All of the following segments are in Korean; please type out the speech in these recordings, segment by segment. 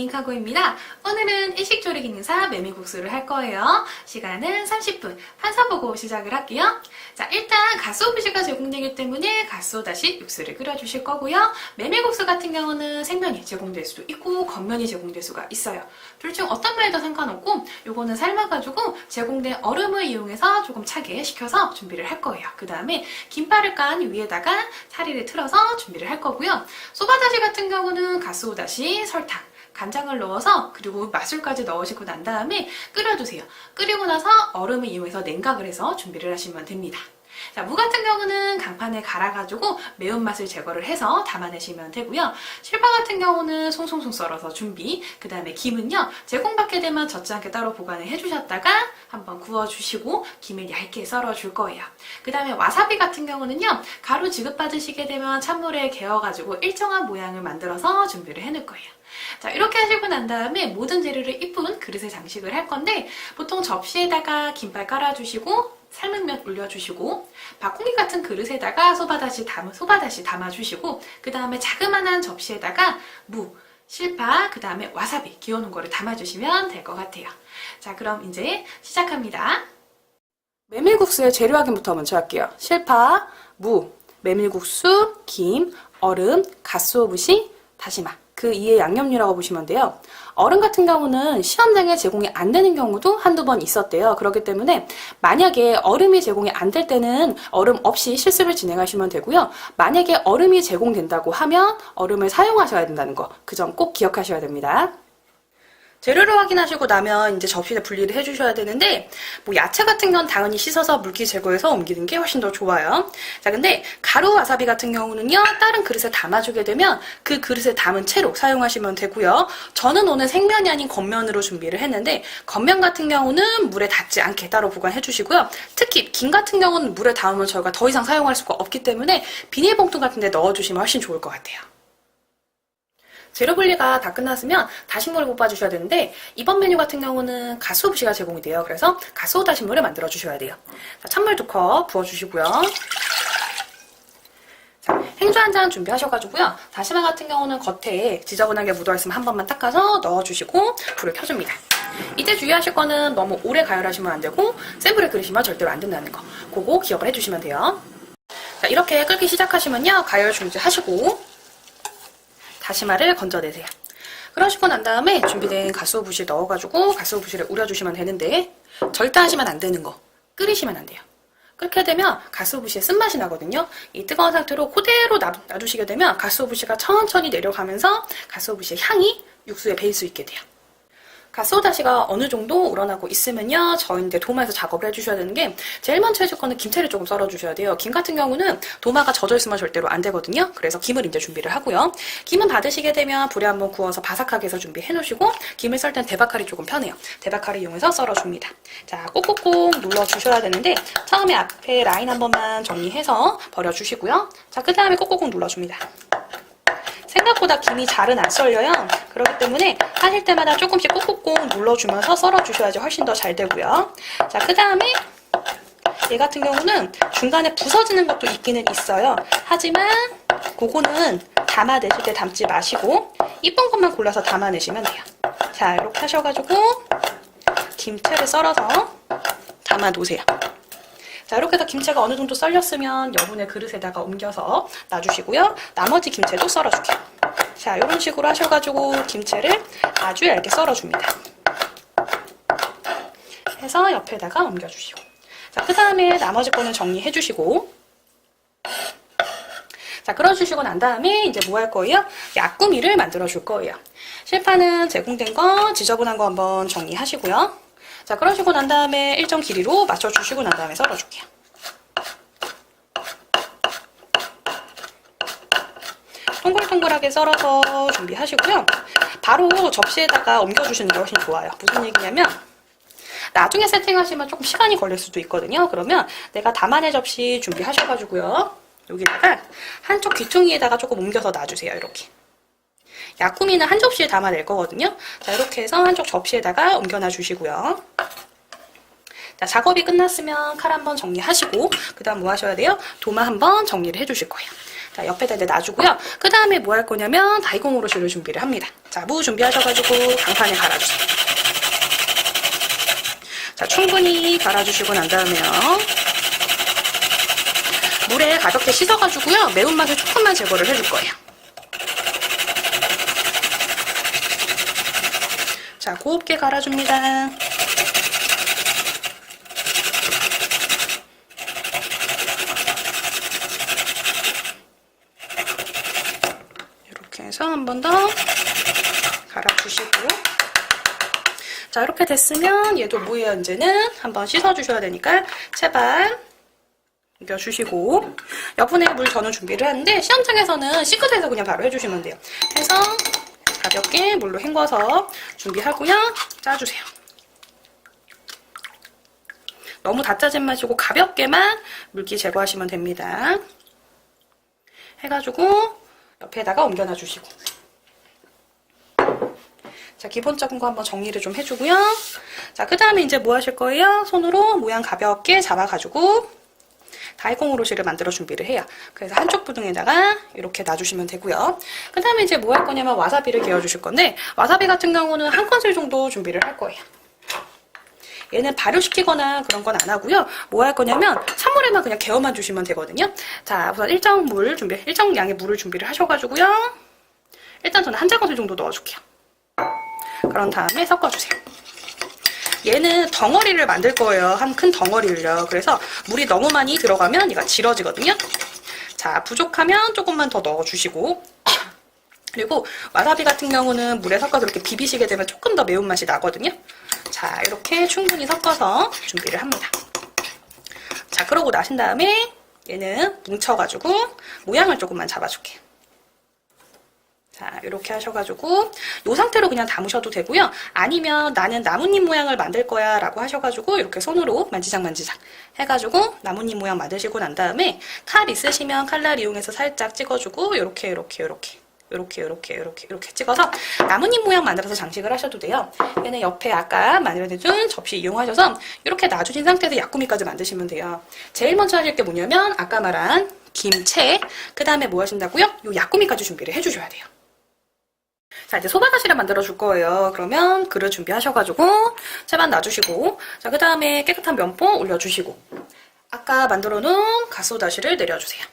링카고입니다. 오늘은 일식조리 기능사 메밀국수를 할 거예요. 시간은 30분. 판서 보고 시작을 할게요. 자, 일단 가스오부시가 제공되기 때문에 가스오다시 육수를 끓여주실 거고요. 메밀국수 같은 경우는 생면이 제공될 수도 있고 겉면이 제공될 수가 있어요. 둘 중 어떤 면에도 상관없고 요거는 삶아가지고 제공된 얼음을 이용해서 조금 차게 식혀서 준비를 할 거예요. 그 다음에 김발을 깐 위에다가 사리를 틀어서 준비를 할 거고요. 소바다시 같은 경우는 가스오다시, 설탕, 간장을 넣어서 그리고 맛술까지 넣으시고 난 다음에 끓여주세요. 끓이고 나서 얼음을 이용해서 냉각을 해서 준비를 하시면 됩니다. 자, 무 같은 경우는 강판에 갈아가지고 매운맛을 제거를 해서 담아내시면 되고요. 실파 같은 경우는 송송송 썰어서 준비. 그 다음에 김은요, 제공받게 되면 젖지 않게 따로 보관을 해주셨다가 한번 구워주시고 김을 얇게 썰어줄 거예요. 그 다음에 와사비 같은 경우는요, 가루 지급받으시게 되면 찬물에 개어가지고 일정한 모양을 만들어서 준비를 해놓을 거예요. 자, 이렇게 하시고 난 다음에 모든 재료를 이쁜 그릇에 장식을 할 건데 보통 접시에다가 김발 깔아주시고 삶은 면 올려주시고 밥공기 같은 그릇에다가 소바다시 담아주시고 그 다음에 자그마한 접시에다가 무, 실파, 그 다음에 와사비 기어놓은 거를 담아주시면 될 것 같아요. 자, 그럼 이제 시작합니다. 메밀국수의 재료 확인부터 먼저 할게요. 실파, 무, 메밀국수, 김, 얼음, 가스오부시, 다시마. 그 이에 양념류라고 보시면 돼요. 얼음 같은 경우는 시험장에 제공이 안 되는 경우도 한두 번 있었대요. 그렇기 때문에 만약에 얼음이 제공이 안 될 때는 얼음 없이 실습을 진행하시면 되고요. 만약에 얼음이 제공된다고 하면 얼음을 사용하셔야 된다는 거, 그 점 꼭 기억하셔야 됩니다. 재료를 확인하시고 나면 이제 접시에 분리를 해주셔야 되는데 뭐 야채 같은 건 당연히 씻어서 물기 제거해서 옮기는 게 훨씬 더 좋아요. 자, 근데 가루 와사비 같은 경우는요, 다른 그릇에 담아주게 되면 그 그릇에 담은 채로 사용하시면 되고요. 저는 오늘 생면이 아닌 겉면으로 준비를 했는데 겉면 같은 경우는 물에 닿지 않게 따로 보관해 주시고요. 특히 김 같은 경우는 물에 닿으면 저희가 더 이상 사용할 수가 없기 때문에 비닐봉투 같은 데 넣어주시면 훨씬 좋을 것 같아요. 재료 분리가 다 끝났으면 다시물을 볶아주셔야 되는데 이번 메뉴 같은 경우는 가스오부시가 제공이 돼요. 그래서 가스오 다시물을 만들어 주셔야 돼요. 자, 찬물 2컵 부어주시고요. 자, 행주 한 잔 준비하셔가지고요. 다시마 같은 경우는 겉에 지저분하게 묻어있으면 한 번만 닦아서 넣어주시고 불을 켜줍니다. 이때 주의하실 거는 너무 오래 가열하시면 안 되고 센 불에 끓이시면 절대로 안 된다는 거. 그거 기억을 해주시면 돼요. 자, 이렇게 끓기 시작하시면요. 가열 중지하시고 다시마를 건져내세요. 그러시고 난 다음에 준비된 가스오부시를 넣어가지고 가스오부시를 우려주시면 되는데 절대 하시면 안 되는 거, 끓이시면 안 돼요. 끓게 되면 가스오부시의 쓴맛이 나거든요. 이 뜨거운 상태로 그대로 놔두시게 되면 가스오부시가 천천히 내려가면서 가스오부시의 향이 육수에 배일 수 있게 돼요. 가스오다시가 어느 정도 우러나고 있으면요, 저희 이제 도마에서 작업을 해주셔야 되는 게 제일 먼저 해줄 거는 김채를 조금 썰어주셔야 돼요. 김 같은 경우는 도마가 젖어 있으면 절대로 안 되거든요. 그래서 김을 이제 준비를 하고요. 김은 받으시게 되면 불에 한번 구워서 바삭하게 해서 준비해 놓으시고 김을 썰 땐 대박칼이 조금 편해요. 대박칼을 이용해서 썰어줍니다. 자, 꼭꼭꼭 눌러주셔야 되는데 처음에 앞에 라인 한 번만 정리해서 버려주시고요. 자, 그 다음에 꼭꼭꼭 눌러줍니다. 생각보다 김이 잘은 안 썰려요. 그렇기 때문에 하실 때마다 조금씩 꾹꾹꾹 눌러주면서 썰어주셔야지 훨씬 더 잘 되고요. 자, 그 다음에 얘 같은 경우는 중간에 부서지는 것도 있기는 있어요. 하지만 그거는 담아내실 때 담지 마시고 이쁜 것만 골라서 담아내시면 돼요. 자, 이렇게 하셔가지고 김채를 썰어서 담아 놓으세요. 자, 이렇게 해서 김채가 어느 정도 썰렸으면 여분의 그릇에다가 옮겨서 놔주시고요. 나머지 김채도 썰어줄게요. 자, 이런 식으로 하셔가지고 김채를 아주 얇게 썰어줍니다. 해서 옆에다가 옮겨주시고. 자, 그 다음에 나머지 거는 정리해주시고. 자, 끓여주시고 난 다음에 이제 뭐 할 거예요? 약구미를 만들어줄 거예요. 실파는 제공된 거, 지저분한 거 한번 정리하시고요. 자, 그러시고 난 다음에 일정 길이로 맞춰주시고 난 다음에 썰어줄게요. 동글동글하게 썰어서 준비하시고요. 바로 접시에다가 옮겨주시는 게 훨씬 좋아요. 무슨 얘기냐면 나중에 세팅하시면 조금 시간이 걸릴 수도 있거든요. 그러면 내가 담아낼 접시 준비하셔가지고요. 여기다가 한쪽 귀퉁이에다가 조금 옮겨서 놔주세요. 이렇게. 야쿠미는 한 접시에 담아낼 거거든요. 자, 이렇게 해서 한쪽 접시에다가 옮겨놔 주시고요. 자, 작업이 끝났으면 칼 한번 정리하시고 그 다음 뭐 하셔야 돼요? 도마 한번 정리를 해주실 거예요. 자, 옆에다 이제 놔주고요. 그 다음에 뭐 할 거냐면 다이공 오롯이를 준비를 합니다. 자, 무 준비하셔가지고 강판에 갈아주세요. 자, 충분히 갈아주시고 난 다음에요. 물에 가볍게 씻어가지고요. 매운맛을 조금만 제거를 해줄 거예요. 자, 곱게 갈아줍니다. 이렇게 해서 한 번 더 갈아주시고, 자, 이렇게 됐으면 얘도 무예요. 이제는 한번 씻어주셔야 되니까 제발 옮겨주시고, 여분의 물 저는 준비를 하는데 시험장에서는 싱크대에서 그냥 바로 해주시면 돼요. 해서 가볍게 물로 헹궈서 준비하고요. 짜주세요. 너무 다 짜진 마시고 가볍게만 물기 제거하시면 됩니다. 해가지고 옆에다가 옮겨놔 주시고, 자, 기본적인 거 한번 정리를 좀 해주고요. 자, 그 다음에 이제 뭐 하실 거예요? 손으로 모양 가볍게 잡아가지고 다이공 오롯이를 만들어 준비를 해요. 그래서 한쪽 부등에다가 이렇게 놔주시면 되고요. 그 다음에 이제 뭐 할 거냐면 와사비를 개어 주실 건데, 와사비 같은 경우는 한 큰술 정도 준비를 할 거예요. 얘는 발효시키거나 그런 건 안 하고요. 뭐 할 거냐면 찬물에만 그냥 개어만 주시면 되거든요. 자, 우선 일정 양의 물을 준비를 하셔가지고요. 일단 저는 한 작은술 정도 넣어줄게요. 그런 다음에 섞어주세요. 얘는 덩어리를 만들 거예요. 한 큰 덩어리를요. 그래서 물이 너무 많이 들어가면 얘가 질어지거든요. 자, 부족하면 조금만 더 넣어주시고, 그리고 와사비 같은 경우는 물에 섞어서 이렇게 비비시게 되면 조금 더 매운맛이 나거든요. 자, 이렇게 충분히 섞어서 준비를 합니다. 자, 그러고 나신 다음에 얘는 뭉쳐가지고 모양을 조금만 잡아줄게요. 자, 이렇게 하셔가지고 이 상태로 그냥 담으셔도 되고요. 아니면 나는 나뭇잎 모양을 만들 거야 라고 하셔가지고 이렇게 손으로 만지작 해가지고 나뭇잎 모양 만드시고 난 다음에 칼 있으시면 칼날 이용해서 살짝 찍어주고 이렇게 찍어서 나뭇잎 모양 만들어서 장식을 하셔도 돼요. 얘는 옆에 아까 마련해준 접시 이용하셔서 이렇게 놔주신 상태에서 약구미까지 만드시면 돼요. 제일 먼저 하실 게 뭐냐면 아까 말한 김채, 그 다음에 뭐 하신다고요? 요 약구미까지 준비를 해주셔야 돼요. 자, 이제 소바다시를 만들어 줄 거예요. 그러면 그릇 준비하셔가지고 채반 놔주시고, 자, 그 다음에 깨끗한 면봉 올려주시고, 아까 만들어 놓은 가소다시를 내려주세요.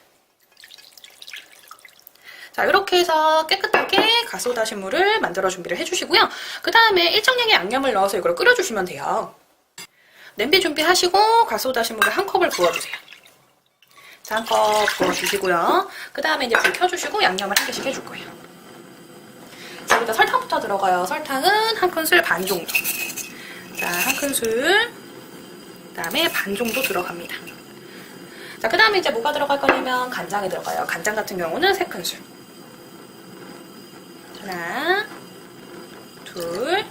자, 이렇게 해서 깨끗하게 가소다시물을 만들어 준비를 해주시고요. 그 다음에 일정량의 양념을 넣어서 이걸 끓여주시면 돼요. 냄비 준비하시고 가소다시물을 한 컵을 부어주세요. 자, 한 컵 부어주시고요. 그 다음에 이제 불 켜주시고 양념을 한 개씩 해줄 거예요. 자, 여기다 설탕부터 들어가요. 설탕은 한 큰술 반 정도. 자, 한 큰술. 그 다음에 반 정도 들어갑니다. 자, 그 다음에 이제 뭐가 들어갈 거냐면 간장이 들어가요. 간장 같은 경우는 3큰술. 하나, 둘,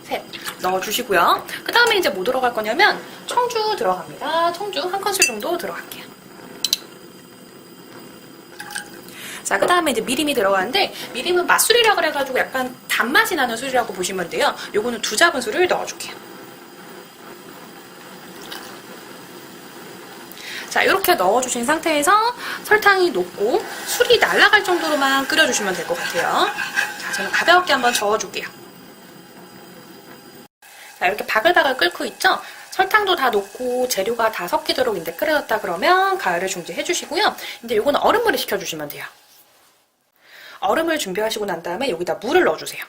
셋 넣어주시고요. 그 다음에 이제 뭐 들어갈 거냐면 청주 들어갑니다. 청주 한 큰술 정도 들어갈게요. 자, 그 다음에 이제 미림이 들어가는데, 미림은 맛술이라 그래가지고 약간 단맛이 나는 술이라고 보시면 돼요. 요거는 2작은술을 넣어줄게요. 자, 이렇게 넣어주신 상태에서 설탕이 녹고 술이 날아갈 정도로만 끓여주시면 될 것 같아요. 자, 저는 가볍게 한번 저어줄게요. 자, 이렇게 바글바글 끓고 있죠? 설탕도 다 녹고 재료가 다 섞이도록 이제 끓여졌다 그러면 가열을 중지해 주시고요. 이제 요거는 얼음물에 식혀주시면 돼요. 얼음을 준비하시고 난 다음에 여기다 물을 넣어주세요.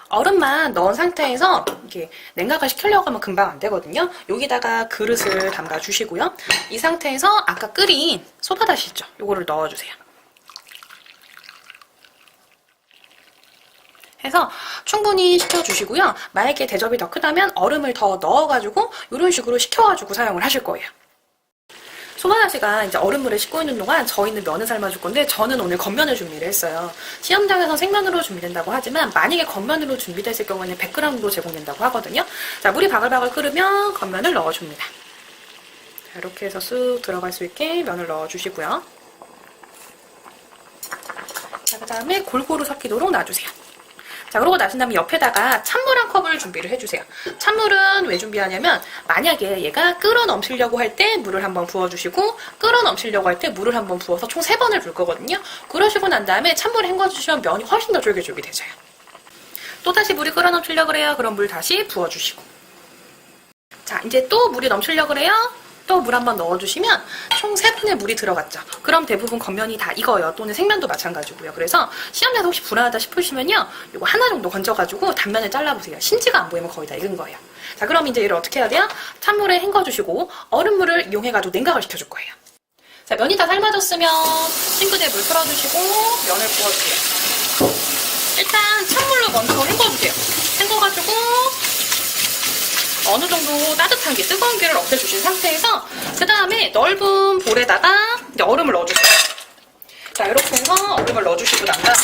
얼음만 넣은 상태에서 이게 냉각을 시키려고 하면 금방 안 되거든요. 여기다가 그릇을 담가 주시고요. 이 상태에서 아까 끓인 소바다시 있죠? 요거를 넣어주세요. 해서 충분히 식혀주시고요. 만약에 대접이 더 크다면 얼음을 더 넣어가지고 이런 식으로 식혀가지고 사용을 하실 거예요. 소바다시가 이제 얼음물에 식고 있는 동안 저희는 면을 삶아줄 건데, 저는 오늘 겉면을 준비를 했어요. 시험장에서 생면으로 준비된다고 하지만 만약에 겉면으로 준비됐을 경우에는 100g도 제공된다고 하거든요. 자, 물이 바글바글 끓으면 겉면을 넣어줍니다. 자, 이렇게 해서 쑥 들어갈 수 있게 면을 넣어주시고요. 자, 그 다음에 골고루 섞이도록 놔주세요. 자, 그러고 나신 다음에 옆에다가 찬물 한 컵을 준비를 해주세요. 찬물은 왜 준비하냐면 만약에 얘가 끓어 넘치려고 할 때 물을 한번 부어주시고 끓어 넘치려고 할 때 물을 한번 부어서 총 3번을 불 거거든요. 그러시고 난 다음에 찬물에 헹궈주시면 면이 훨씬 더 쫄깃쫄깃해져요. 또다시 물이 끓어 넘치려고 그래요. 그럼 물 다시 부어주시고. 자, 이제 또 물이 넘치려고 그래요. 또 물 한번 넣어주시면 총 3분의 물이 들어갔죠. 그럼 대부분 겉면이 다 익어요. 또는 생면도 마찬가지고요. 그래서 시험장에서 혹시 불안하다 싶으시면요. 이거 하나 정도 건져가지고 단면을 잘라보세요. 신지가 안 보이면 거의 다 익은 거예요. 자, 그럼 이제 얘를 어떻게 해야 돼요? 찬물에 헹궈주시고 얼음물을 이용해가지고 냉각을 시켜줄 거예요. 자, 면이 다 삶아졌으면 싱크대에 물 풀어주시고 면을 부어주세요. 일단 찬물로 먼저 헹궈주세요. 헹궈가지고 어느 정도 따뜻한 게 뜨거운 기를 없애주신 상태에서 그 다음에 넓은 볼에다가 이제 얼음을 넣어주세요. 자, 이렇게 해서 얼음을 넣어주시고 난 다음에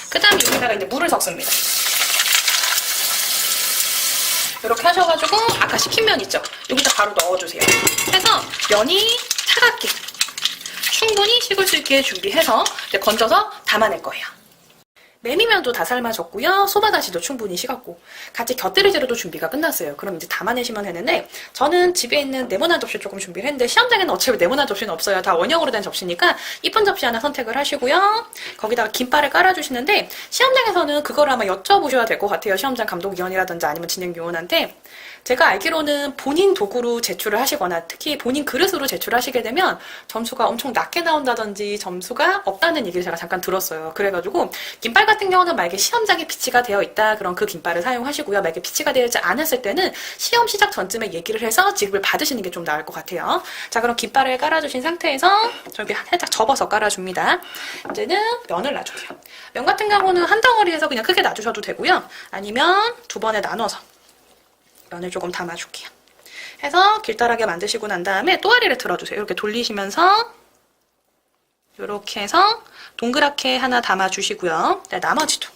그 다음에 여기다가 이제 물을 섞습니다. 이렇게 하셔가지고 아까 식힌 면 있죠? 여기다 바로 넣어주세요. 해서 면이 차갑게 충분히 식을 수 있게 준비해서 이제 건져서 담아낼 거예요. 메밀면도 다 삶아졌고요. 소바다시도 충분히 식었고 같이 곁들이재료도 준비가 끝났어요. 그럼 이제 담아내시면 되는데 저는 집에 있는 네모난 접시 조금 준비를 했는데 시험장에는 어차피 네모난 접시는 없어요. 다 원형으로 된 접시니까 이쁜 접시 하나 선택을 하시고요. 거기다가 김발을 깔아주시는데 시험장에서는 그걸 아마 여쭤보셔야 될 것 같아요. 시험장 감독위원이라든지 아니면 진행요원한테. 제가 알기로는 본인 도구로 제출을 하시거나 특히 본인 그릇으로 제출하시게 되면 점수가 엄청 낮게 나온다든지 점수가 없다는 얘기를 제가 잠깐 들었어요. 그래가지고 김발 같은 경우는 만약에 시험장에 비치가 되어 있다 그럼 그 김발을 사용하시고요. 만약에 비치가 되어 있지 않았을 때는 시험 시작 전쯤에 얘기를 해서 지급을 받으시는 게 좀 나을 것 같아요. 자, 그럼 김발을 깔아주신 상태에서 저기 살짝 접어서 깔아줍니다. 이제는 면을 놔주세요. 면 같은 경우는 한 덩어리에서 그냥 크게 놔주셔도 되고요. 아니면 2번에 나눠서 면을 조금 담아줄게요. 해서 길다랗게 만드시고 난 다음에 또아리를 틀어주세요. 이렇게 돌리시면서 이렇게 해서 동그랗게 하나 담아주시고요. 네, 나머지도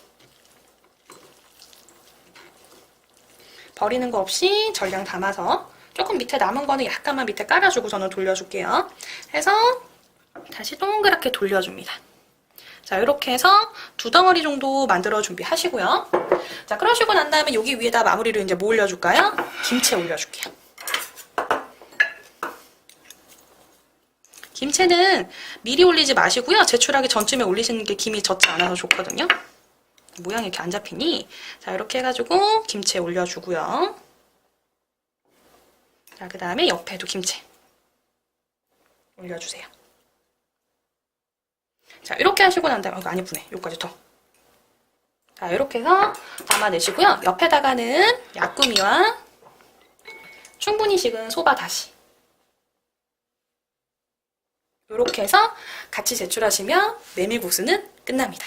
버리는 거 없이 전량 담아서 조금 밑에 남은 거는 약간만 밑에 깔아주고 저는 돌려줄게요. 해서 다시 동그랗게 돌려줍니다. 자, 이렇게 해서 2덩어리 정도 만들어 준비하시고요. 자, 그러시고 난 다음에 여기 위에다 마무리로 이제 뭐 올려줄까요? 김치 올려줄게요. 김치는 미리 올리지 마시고요. 제출하기 전쯤에 올리시는 게 김이 젖지 않아서 좋거든요. 모양이 이렇게 안 잡히니 자, 이렇게 해가지고 김치에 올려주고요. 자, 그 다음에 옆에도 김치 올려주세요. 자, 이렇게 하시고 난 다음에 많이 부네. 여기까지 더. 자, 이렇게 해서 담아내시고요. 옆에다가는 야꾸미와 충분히 식은 소바다시 이렇게 해서 같이 제출하시면 메밀국수는 끝납니다.